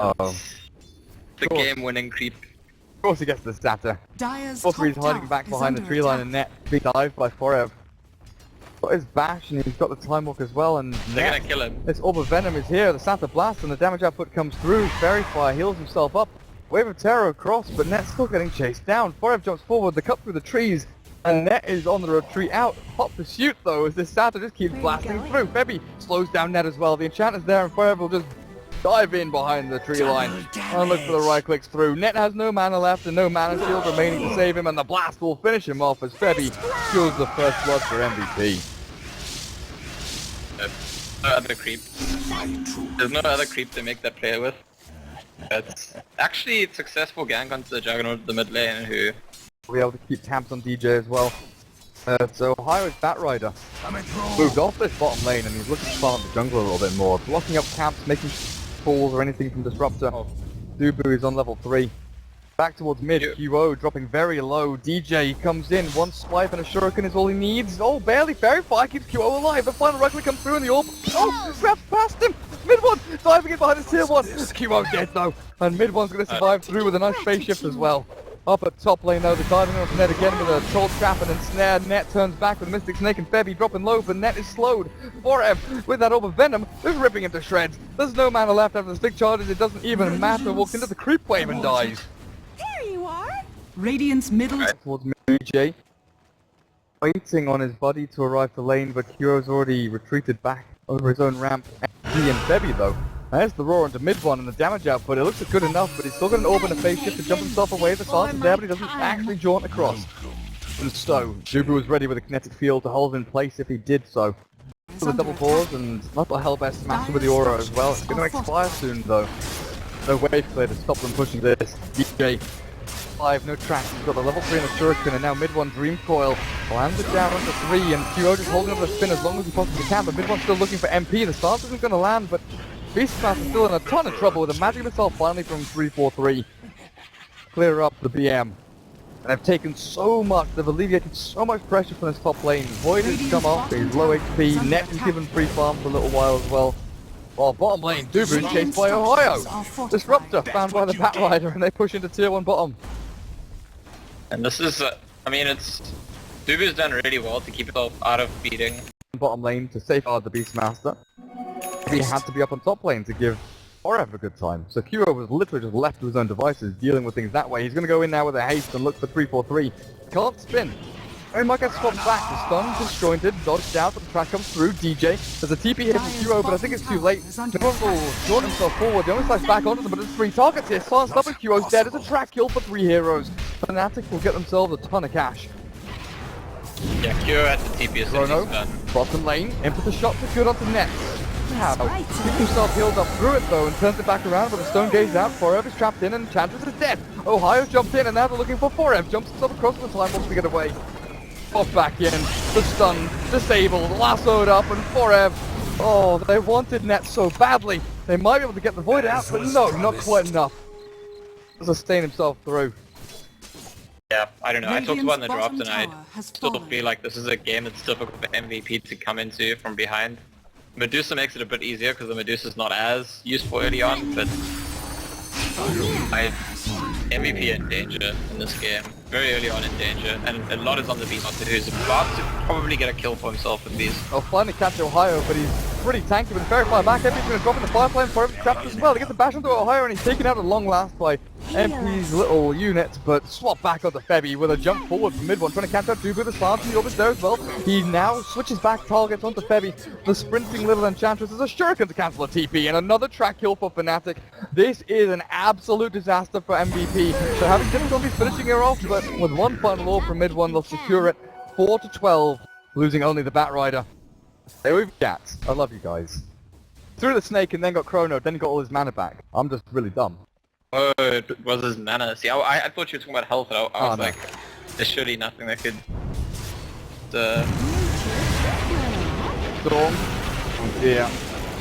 Oh. The game-winning creep. Of course he gets the statter. Dyer's Also he's top hiding tower back is behind the under tree line attack. and net. Big dive by Forev. Got his bash and he's got the time walk as well and They're net. gonna kill him. This Orb of Venom is here, the Santa Blast and the damage output comes through. Fairy Fire heals himself up. Wave of Terror across, but Net's still getting chased down. Forev jumps forward, the cut through the trees, and Net is on the retreat out. Hot pursuit though, as this Santa just keeps blasting through. Febby slows down Net as well. The Enchanter's there and Forev will just dive in behind the tree line and look for the right clicks through. Net has no mana left and no mana shield remaining to save him, and the blast will finish him off as Febby kills the first blood for MVP. No other creep. There's no other creep to make that play with. It's actually a successful gank onto the Juggernaut, the mid lane, who... We'll be able to keep tabs on DJ as well. So Ohio's Batrider moved off this bottom lane and he's looking to farm the jungle a little bit more, blocking up camps, making falls or anything from Disruptor. Dubu is on level 3. Back towards mid, QO dropping very low. DJ comes in, one swipe and a shuriken is all he needs. Oh, barely. Fairy Fire keeps QO alive. The final right click comes through and the orb. Oh, grabs past him. Mid one diving in behind his tier 1. QO dead though, and mid one's going to survive through with a nice phase shift as well. Up at top lane though, the diving on Net again with a troll trap and then snare. Net turns back with Mystic Snake and Febby dropping low, but Net is slowed. Forev with that Orb of Venom is ripping him to shreds. There's no mana left after the stick charges, it doesn't even matter. Walks into the creep wave and dies. There you are. Radiant's middle. Towards DJ. Waiting on his buddy to arrive to lane, but Kuro's already retreated back over his own ramp. He and Febby though. There's the roar into mid one and the damage output. It looks good enough, but he's still got an orb and a phase shift to jump himself away. The stance is there, but he doesn't actually jaunt across. And so, Zubu was ready with a kinetic field to hold in place if he did so. For the double pause and not the Hellbest smashed with the aura as well. It's going to expire soon though. No wave clear to stop them pushing this. DJ 5, no tracks. He's got the level 3 and the Shuriken, and now mid one Dream Coil lands it down onto 3, and QO just holding up the spin as long as he possibly can. But mid one's still looking for MP. The stance isn't going to land, but Beastmaster is still in a ton of trouble with a magic missile finally from 343. Clear up the BM. And they've taken so much, they've alleviated so much pressure from this top lane. Void has come off, he's low HP, Net is given free farm for a little while as well. While bottom lane, Dubu chased by Ohio. Disruptor found by the Batrider and they push into tier 1 bottom. And this is, I mean, it's... Dubu's done really well to keep himself out of beating. Bottom lane to safeguard the Beastmaster. He had to be up on top lane to give Forev a good time. So QO was literally just left to his own devices, dealing with things that way. He's going to go in now with a haste and look for 343. Can't spin. He might get swapped back. The stun disjointed, dodged out, but the track comes through. DJ, there's a TP here from QO, but I think it's too late. Nibble will short himself forward. The only slice back onto them, but it's 3 targets here. Silence up and QO's dead. It's a track kill for 3 heroes. Fnatic will get themselves a ton of cash. Yeah, QO at the TP is Chrono, bottom lane, into the shot for good onto Net. How? Keeps himself healed up through it though and turns it back around, but the stone gaze out. Forev is trapped in and Enchantress is dead. Ohio's jumped in and now they're looking for Forev. Jumps himself across the time, wants to get away. Off back in, the stun, disabled, lassoed up, and Forev. Oh, they wanted Net so badly. They might be able to get the Void out, but no, not quite enough. To sustain himself through. Yeah, I don't know. I talked about in the draft and I still fallen. feel like this is a game that's difficult for MVP to come into from behind. Medusa makes it a bit easier because the Medusa's not as useful early on, but MVP in danger in this game. Very early on in danger, and a lot is on the Beastmaster who's about to probably get a kill for himself with these. I'll finally catch Ohio, but he's pretty tanky with Fairy Fire back. MP's going to drop in the fire flame for him, trapped as well. He gets the bash onto Ohio and he's taken out at long last by MP's little unit, but swap back onto Febby with a jump forward from mid one, trying to catch out Dubu. The stance and the orbit there as well. He now switches back targets onto Febby. The sprinting little Enchantress is a shuriken to cancel a TP, and another track kill for Fnatic. This is an absolute disaster for MVP. They're having difficulty finishing her off, but with one final orb from mid one, they'll secure it 4-12, losing only the Batrider. There we've got. I love you guys. Threw the snake and then got Chrono, then he got all his mana back. I'm just really dumb. Oh, it was his mana. See, I thought you were talking about health, and I was no. like, there's surely nothing that could... Storm. Yeah.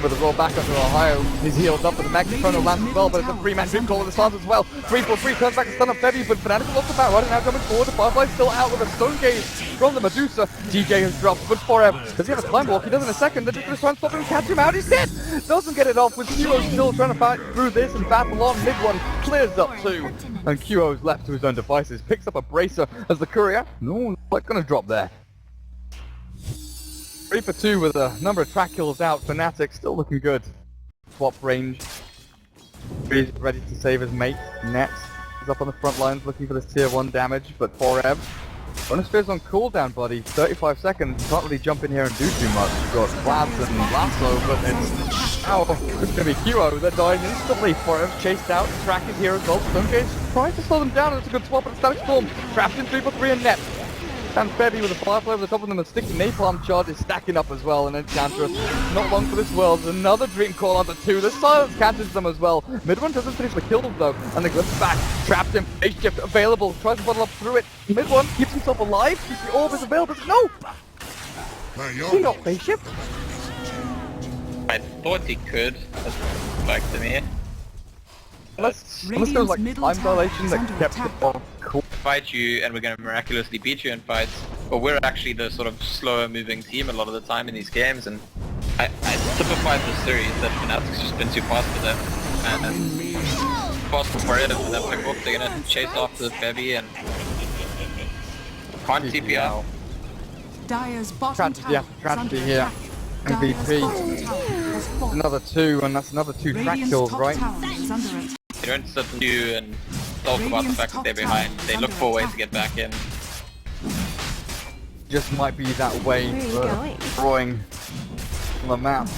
With the roll back onto Ohio, he's healed up with the Magnet Chrono lands as well, but it's a 3-man dream call with the stance as well. 3-4-3 turns back to stun up Febby, but Fnatic is off the bat right now coming forward. The Firefly's still out with a stone gaze from the Medusa. DJ has dropped, but Forever, does he have a time walk? He does in a second. They're just going to try and stop him and catch him out. He's dead! Doesn't get it off with QO still trying to fight through this and battle on. Mid one clears up too. And QO's left to his own devices. Picks up a bracer as the courier. No, not going to drop there. 3 for 2 with a number of track kills out. Fnatic still looking good. Swap range. He's ready to save his mate. Nets is up on the front lines looking for this tier 1 damage, but Forev. Bonus Spear's on cooldown, buddy. 35 seconds. Can't really jump in here and do too much. You've got Flabs and Lasso, but it's... Ow, it's going to be QO. They're dying instantly. Forev chased out. Track is here as well. Stonegate tries to slow them down, and it's a good swap, but Static Storm trapped in 3 for 3 and net. And Febby with a Firefly over the top of them, a sticky Napalm charge is stacking up as well, and Enchantress, not long for this world, there's another Dream Call onto 2, the Silence catches them as well. Mid-one doesn't finish the kill though, and the Glyph's back, trapped him, Phase Shift available, tries to bottle up through it. Mid-one keeps himself alive, keeps the orb is available, no! He got Phase Shift. I thought he could, like to me. Unless there was like time dilation that kept it on cool. Fight you and we're going to miraculously beat you in fights, but we're actually the sort of slower moving team a lot of the time in these games, and I typified the series that Fnatic's just been too fast for them, and fast for it, and then pick up, they're going to chase after the Febby and can't TP out. Dire's bottom tower tragedy here. MVP. Another 2, and that's another 2 track kills, right? They don't sit and do and talk about the fact that they're behind. They look for ways to get back in. Just might be that way for throwing on the map.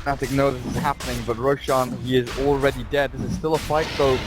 Fnatic know this is happening, but Roshan, he is already dead. This is still a fight, so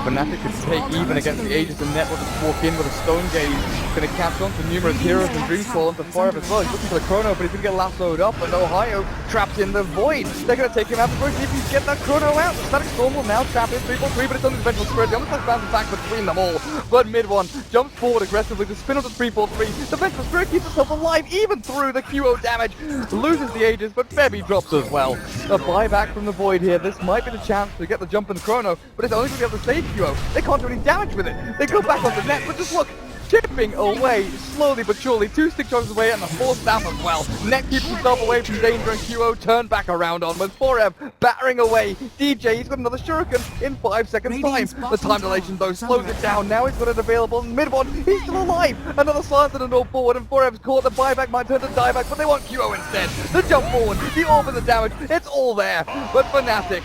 Fnatic could take even against the Aegis, and Net will just walk in with a Stone Gaze. Going to catch on to numerous heroes and Dream Call onto Forever as well. He's looking for the Chrono, but he's going to get lassoed up, and Ohio trapped in the Void. They're going to take him out before he can get that Chrono out. The Static Storm will now trap in 3-4-3, but it's on his Vengeful Spirit. He almost has bounces back between them all, but mid-one jumps forward aggressively to spin on the 3-4-3. The Vengeful Spirit keeps himself alive even through the QO damage. Loses the Aegis, but Febby drops as well. A buyback from the Void here. This might be the chance to get the jump in the Chrono, but it's only going to be able to save QO. They can't do any damage with it. They go back on the net, but just look, chipping away, slowly but surely. 2 stick charges away and the 4th staff as well. Net keeps himself away from danger, and QO turn back around on with Forev battering away. DJ, he's got another Shuriken in 5 seconds time. The time dilation though slows it down. Now he's got it available in mid-one. He's still alive. Another silence and a no forward, and Forev's caught. The buyback might turn to dieback, but they want QO instead. The jump forward, the orb and the damage, it's all there. But Fnatic,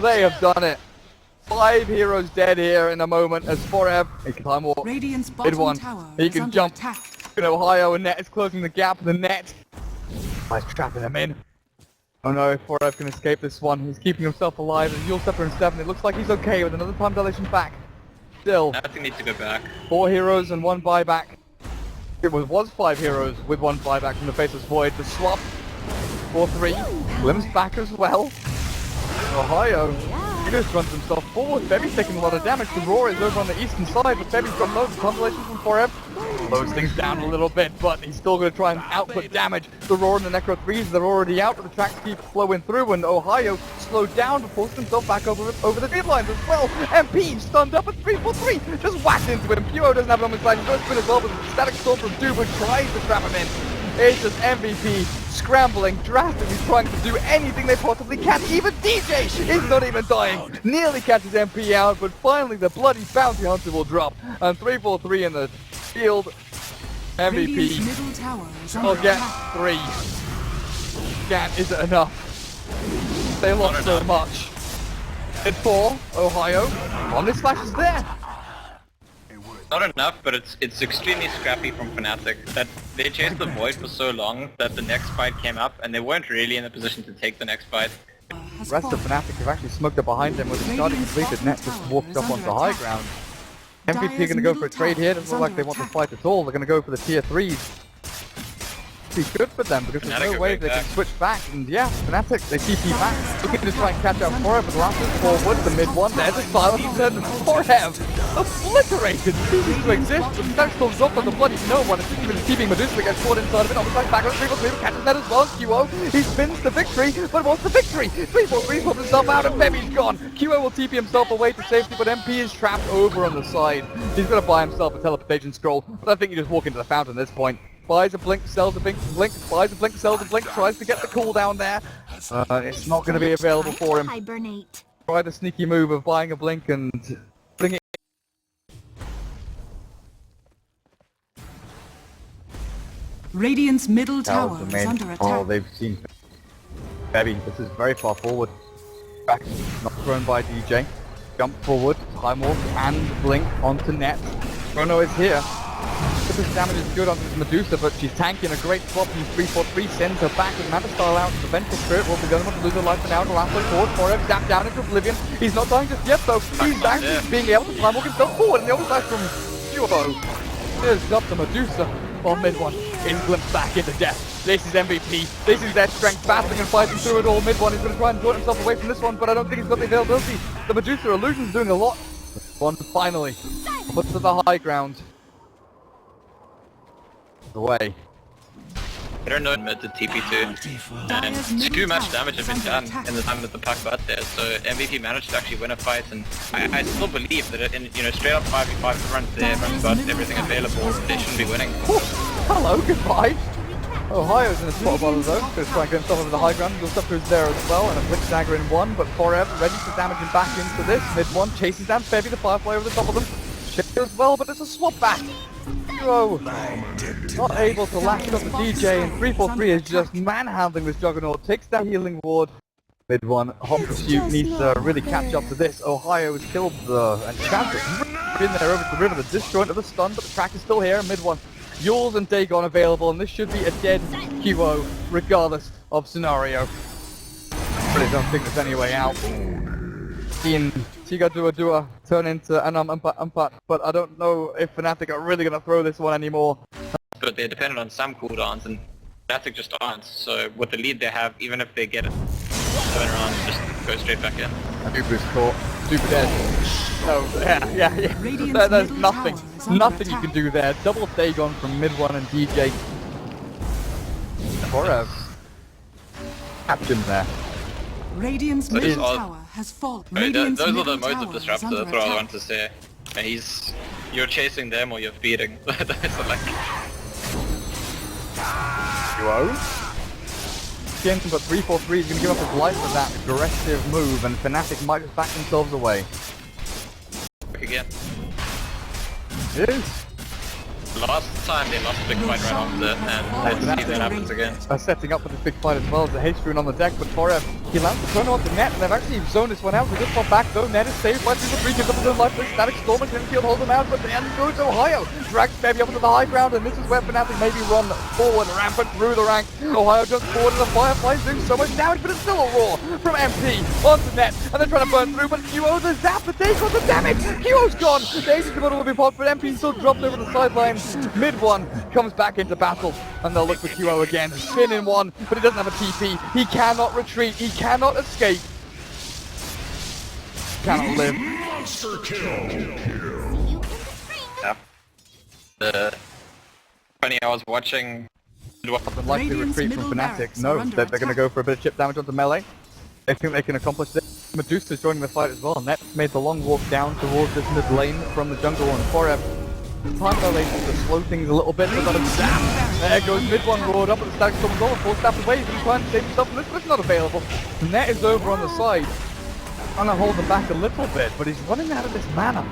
they have done it. 5 heroes dead here in a moment as Forev, he can time walk, mid-one, he can jump, in Ohio, and Net is closing the gap, the Net, he's trapping him in. Oh no, Forev can escape this one, he's keeping himself alive, and Yule Scepter in 7, it looks like he's okay with another time dilation back. Still, Nothing needs to go back. 4 heroes and 1 buyback. It was 5 heroes with 1 buyback from the Faceless Void. The swap, 4-3, Lim's back as well. Ohio. He just runs himself forward. Febby's taking a lot of damage. The Roar is over on the eastern side, but Febby's got loads of consolation from Forever. Slows things down a little bit, but he's still going to try and output damage. The Roar and the Necro 3s, they're already out, but the tracks keep flowing through, and Ohio slowed down to force himself back over the grid lines as well. MP stunned up at 3-4-3, just whacked into him. QO doesn't have an on side. He's going to spin as well, but the Static Storm from Dubu tries to trap him in. It's just MVP scrambling, drastically trying to do anything they possibly can. Even DJ is not even dying. Nearly catches MP out, but finally the bloody bounty hunter will drop. And 3-4-3 in the field. MVP will get 3. Can't, is it enough? They lost so much. At 4, Ohio. Omnis Flash is there. Not enough, but it's extremely scrappy from Fnatic. That they chased the Void for so long that the next fight came up, and they weren't really in a position to take the next fight. The rest of Fnatic have actually smoked up behind them with the starting completed. Net just walked up onto high ground. MVP are going to go for a trade here. Doesn't look like they want to fight at all. They're going to go for the tier 3s. be good for them because there's Fnatic no are way going they can back. switch back. And yeah, Fnatic, they TP back. Looking to try and catch up for it, but the last is forward, the mid one, there's a silence, and Forehev obliterated, ceases to exist. The Fnatic storms up on the bloody no one. It's just even keeping Medusa gets caught inside of it. Almost back on 3-4-3, catches that as well. QO, he spins the victory, but wants the victory. 3-4-3 pulls himself out, and Bebi's gone. QO will TP himself away to safety, but MP is trapped over on the side. He's going to buy himself a teleportation scroll, but I think you just walk into the fountain at this point. Buys a blink, sells a blink, buys a blink, sells a blink, tries to get the cooldown there. It's not going to be available for him. Hibernate. Try the sneaky move of buying a blink and putting it. Radiant's middle tower is under attack. Oh, they've seen Bebby. This is very far forward. Back, not thrown by DJ. Jump forward, Time Walk and blink onto net. Chrono is here. This damage is good onto Medusa, but she's tanking a great swap from 3-4-3, sends her back with Manta style out. The Vengeful Spirit will be going to lose her life for now. The last way forward for him, zapped down into Oblivion. He's not dying just yet though. He's back being able to Time Walk himself forward, and the other side from Duo. Here's up to Medusa. While mid one is glimpsed back into death. This is MVP. This is their strength, battling and fighting through it all. Mid one is going to try and draw himself away from this one, but I don't think he's got the availability. The Medusa illusion's doing a lot. One finally puts to the high ground. Away. I don't know mid to TP2, and too much damage has been done in the time that the puck got there, so MVP managed to actually win a fight, and I still believe that in, straight up 5v5 front there, everyone's got everything available, they shouldn't be winning. Hello, goodbye. Ohio's in a spot bottle though, going to try and get himself over the high ground. Gulsuppers there as well, and a Blink Dagger in one, but Forever ready to damage him back into this. Mid one chases down Bevy, the Firefly over the top of them. Shit as well, but it's a swap back. Duo not able to lash up the DJ, and 3-4-3 is just manhandling this Juggernaut. Takes that healing ward. Mid one, Hot Pursuit needs to really catch up to this. Ohio has killed the Enchantress. Been there over the river, the disjoint of the stun, but the track is still here. Mid one, Yules and Dagon available, and this should be a dead QO regardless of scenario. Really don't think there's any way out. Seeing Tiga Dua turn into an umpat, but I don't know if Fnatic are really going to throw this one anymore. But they're dependent on some cooldowns, and Fnatic just aren't, so with the lead they have, even if they get it 7 rounds, just go straight back in. Duper's caught. Duper dead. No, yeah. There's nothing you can do there. Double Dagon from mid one and DJ. Forev. Capped him there. Radiant's middle tower has fallen. Those are the modes of Disruptor, that's what I want to say. And you're chasing them or you're feeding. That's like... Duo. Skin, but 3-4-3 is going to give up his life for that aggressive move, and Fnatic might just back themselves away. Back again. It is. Last time they lost a big fight right after, and let's see if that happens again. Setting up for this big fight as well. The haste rune on the deck, but Forev, he lands the Chrono onto net, and they've actually zoned this one out. We just fought back though. Net is saved by 3-4-3, gives up his own life. Static Storm and Field holds him out, but then goes Ohio. Drags Bevy up into the high ground, and this is where Fnatic maybe run forward, rampant through the ranks. Ohio jumps forward, and the Firefly's doing so much damage, but it's still a roar from MP onto net, and they're trying to burn through, but QO the zap, but they got the damage. QO's gone. Daisy's going to be popped, but MP still dropped over the sideline. Mid one comes back into battle, and they'll look for QO again. Spin in one, but he doesn't have a TP. He cannot retreat. He cannot escape. Cannot live. Monster kill. Yeah. Funny, I was watching... Likely retreat from Fnatic. No, they're going to go for a bit of chip damage onto melee. They think they can accomplish this. Medusa's joining the fight as well. Net made the long walk down towards this mid lane from the jungle one. Forever. Time dilation to slow things a little bit, but not a zap. There goes mid one roared up, and the Static Storm goal, 4 steps away. He's trying to save himself from this, but it's not available. The net is over on the side. Trying to hold him back a little bit, but he's running out of this mana.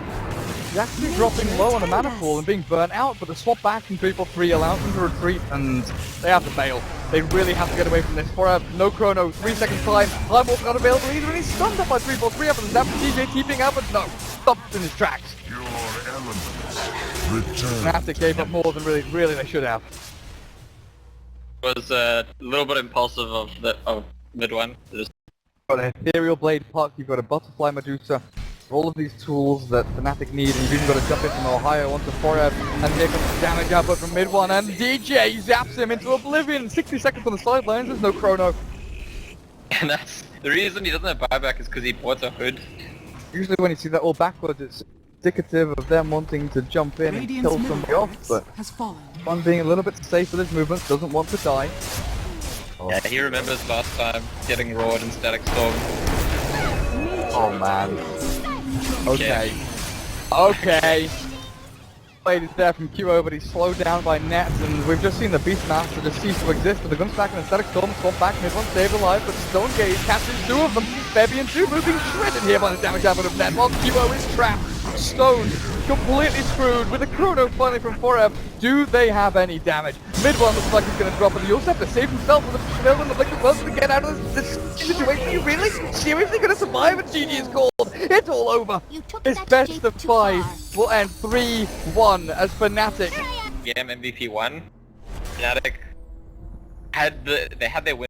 He's actually dropping low on the mana pool and being burnt out, but the swap back from 3-4-3 allows them to retreat, and they have to bail. They really have to get away from this. Forever, no Chrono, 3 seconds time. Time Walk not available either, and he's stunned up by 3-4-3 up, and zap DJ keeping out, but no, stopped in his tracks. Your elements Fnatic gave up more than really they should have. Was a little bit impulsive of mid one. You've got an Ethereal Blade Puck, you've got a Butterfly Medusa, all of these tools that Fnatic need, and you've even got to jump in from Ohio onto Forev, and here comes the damage output from mid one, and DJ zaps him into oblivion. 60 seconds on the sidelines, there's no chrono. And that's the reason he doesn't have buyback is because he bought a hood. Usually when you see that all backwards, it's indicative of them wanting to jump in and Radiant's kill middle somebody off, barracks but has fallen. one being a little bit safe with his movements, doesn't want to die. Yeah, he remembers last time getting roared in Static Storm. Oh man. Okay. Okay. Blade is there from QO, but he's slowed down by Nets, and we've just seen the Beastmaster just cease to exist, but the gun's back in the Static Storm, swamp back, mid one saved alive, but Stone Gage catches two of them. Bebby and Two moving shredded here by the damage output of Net, while QO is trapped. Stone completely screwed with a chrono finally from Forev. Do they have any damage? Mid one looks like he's going to drop, and he also have to save himself with a shield and the Blink of Bugs to get out of this situation. Are you really seriously going to survive? And GG is called. It's all over. His best of 5 will end 3-1 as Fnatic. Game MVP 1. Fnatic had their win.